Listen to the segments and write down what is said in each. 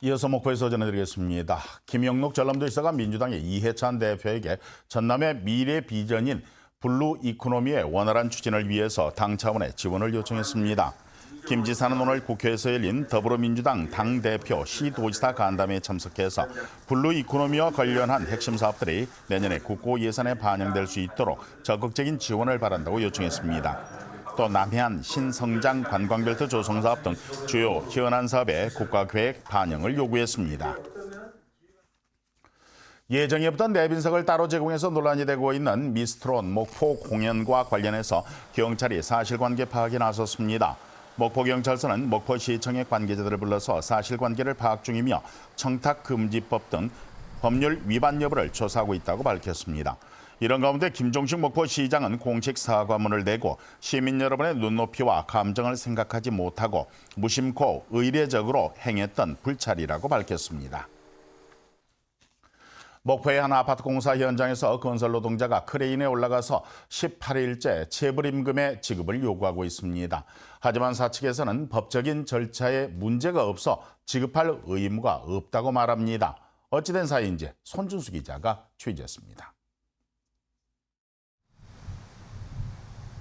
이어서 목포에서 전해드리겠습니다. 김영록 전남도지사가 민주당의 이해찬 대표에게 전남의 미래 비전인 블루 이코노미의 원활한 추진을 위해서 당 차원의 지원을 요청했습니다. 김 지사는 오늘 국회에서 열린 더불어민주당 당대표 시도지사 간담회에 참석해서 블루 이코노미와 관련한 핵심 사업들이 내년에 국고 예산에 반영될 수 있도록 적극적인 지원을 바란다고 요청했습니다. 또 남해안 신성장 관광벨트 조성 사업 등 주요 현안 사업의 국가계획 반영을 요구했습니다. 예정이 없던 내빈석을 따로 제공해서 논란이 되고 있는 미스트롯 목포 공연과 관련해서 경찰이 사실관계 파악에 나섰습니다. 목포경찰서는 목포시청의 관계자들을 불러서 사실관계를 파악 중이며 청탁금지법 등 법률 위반 여부를 조사하고 있다고 밝혔습니다. 이런 가운데 김종식 목포시장은 공식 사과문을 내고 시민 여러분의 눈높이와 감정을 생각하지 못하고 무심코 의례적으로 행했던 불찰이라고 밝혔습니다. 목포의 한 아파트 공사 현장에서 건설 노동자가 크레인에 올라가서 18일째 체불임금의 지급을 요구하고 있습니다. 하지만 사측에서는 법적인 절차에 문제가 없어 지급할 의무가 없다고 말합니다. 어찌된 사이인지 손준수 기자가 취재했습니다.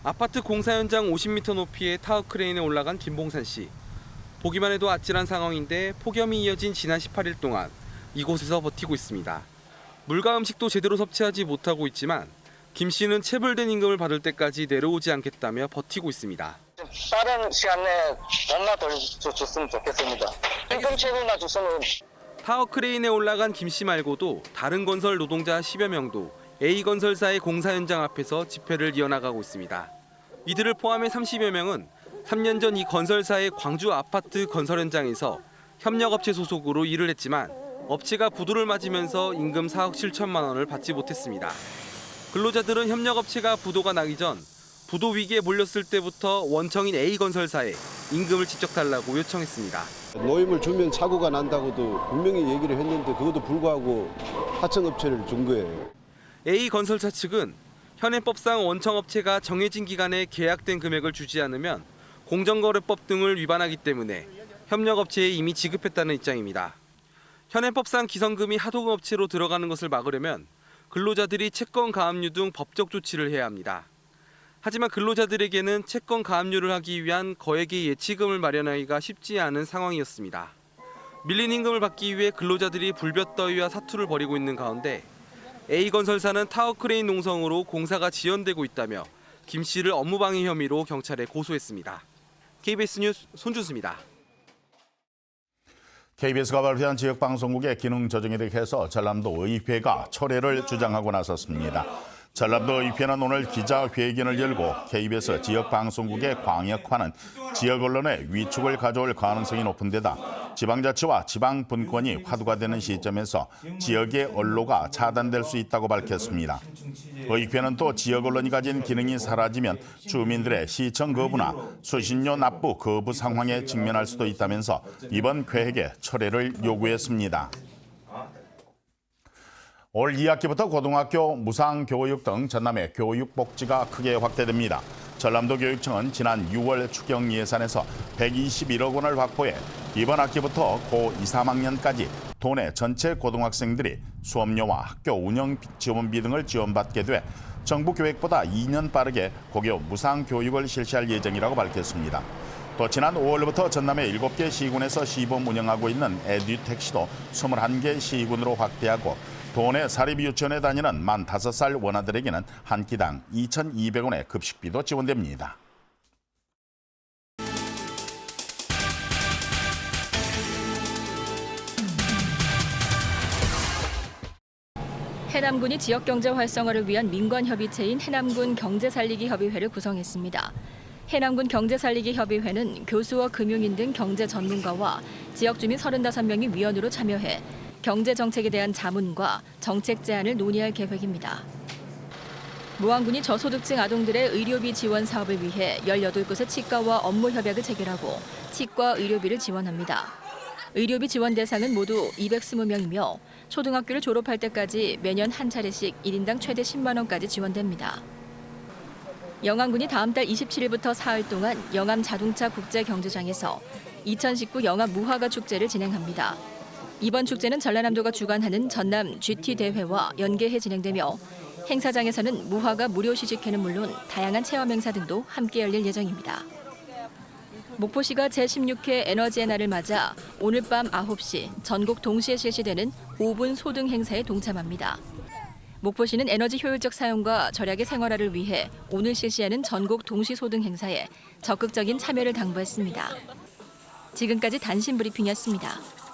아파트 공사 현장 50m 높이의 타워 크레인에 올라간 김봉산 씨. 보기만 해도 아찔한 상황인데 폭염이 이어진 지난 18일 동안 이곳에서 버티고 있습니다. 물과 음식도 제대로 섭취하지 못하고 있지만 김 씨는 체불된 임금을 받을 때까지 내려오지 않겠다며 버티고 있습니다. 빠른 시간 내에 돈만 더 줬으면 좋겠습니다. 임금 체불만 줬으면. 타워 크레인에 올라간 김 씨 말고도 다른 건설 노동자 10여 명도 A건설사의 공사 현장 앞에서 집회를 이어나가고 있습니다. 이들을 포함해 30여 명은 3년 전 이 건설사의 광주 아파트 건설 현장에서 협력업체 소속으로 일을 했지만 업체가 부도를 맞으면서 임금 4억 7천만 원을 받지 못했습니다. 근로자들은 협력업체가 부도가 나기 전 부도 위기에 몰렸을 때부터 원청인 A건설사에 임금을 직접 달라고 요청했습니다. 노임을 주면 사고가 난다고도 분명히 얘기를 했는데 그것도 불구하고 하청업체를 준 거예요. A건설사 측은 현행법상 원청업체가 정해진 기간에 계약된 금액을 주지 않으면 공정거래법 등을 위반하기 때문에 협력업체에 이미 지급했다는 입장입니다. 현행법상 기성금이 하도급업체로 들어가는 것을 막으려면 근로자들이 채권 가압류 등 법적 조치를 해야 합니다. 하지만 근로자들에게는 채권 가압류를 하기 위한 거액의 예치금을 마련하기가 쉽지 않은 상황이었습니다. 밀린 임금을 받기 위해 근로자들이 불볕더위와 사투를 벌이고 있는 가운데 A건설사는 타워크레인 농성으로 공사가 지연되고 있다며 김 씨를 업무방해 혐의로 경찰에 고소했습니다. KBS 뉴스 손준수입니다. KBS가 발표한 지역방송국의 기능 조정에 대해서 전남도 의회가 철회를 주장하고 나섰습니다. 전남도 의회는 오늘 기자회견을 열고 KBS 지역방송국의 광역화는 지역 언론의 위축을 가져올 가능성이 높은 데다 지방자치와 지방분권이 화두가 되는 시점에서 지역의 언로가 차단될 수 있다고 밝혔습니다. 의회는 또 지역 언론이 가진 기능이 사라지면 주민들의 시청 거부나 수신료 납부 거부 상황에 직면할 수도 있다면서 이번 계획의 철회를 요구했습니다. 올 2학기부터 고등학교 무상교육 등 전남의 교육복지가 크게 확대됩니다. 전남도 교육청은 지난 6월 추경 예산에서 121억 원을 확보해 이번 학기부터 고2, 3학년까지 도내 전체 고등학생들이 수업료와 학교 운영 지원비 등을 지원받게 돼 정부 계획보다 2년 빠르게 고교 무상교육을 실시할 예정이라고 밝혔습니다. 또 지난 5월부터 전남의 7개 시군에서 시범 운영하고 있는 에듀택시도 21개 시군으로 확대하고 도내 사립유치원에 다니는 만 5살 원아들에게는 한 끼당 2,200원의 급식비도 지원됩니다. 해남군이 지역경제 활성화를 위한 민관협의체인 해남군 경제살리기협의회를 구성했습니다. 해남군 경제살리기협의회는 교수와 금융인 등 경제 전문가와 지역 주민 35명이 위원으로 참여해 경제 정책에 대한 자문과 정책 제안을 논의할 계획입니다. 무안군이 저소득층 아동들의 의료비 지원 사업을 위해 18곳의 치과와 업무 협약을 체결하고 치과 의료비를 지원합니다. 의료비 지원 대상은 모두 220명이며 초등학교를 졸업할 때까지 매년 한 차례씩 1인당 최대 10만 원까지 지원됩니다. 영암군이 다음 달 27일부터 사흘 동안 영암 자동차 국제경주장에서 2019 영암 무화과 축제를 진행합니다. 이번 축제는 전라남도가 주관하는 전남 GT 대회와 연계해 진행되며 행사장에서는 무화과 무료 시식회는 물론 다양한 체험 행사 등도 함께 열릴 예정입니다. 목포시가 제16회 에너지의 날을 맞아 오늘 밤 9시 전국 동시에 실시되는 5분 소등 행사에 동참합니다. 목포시는 에너지 효율적 사용과 절약의 생활화를 위해 오늘 실시하는 전국 동시 소등 행사에 적극적인 참여를 당부했습니다. 지금까지 단신 브리핑이었습니다.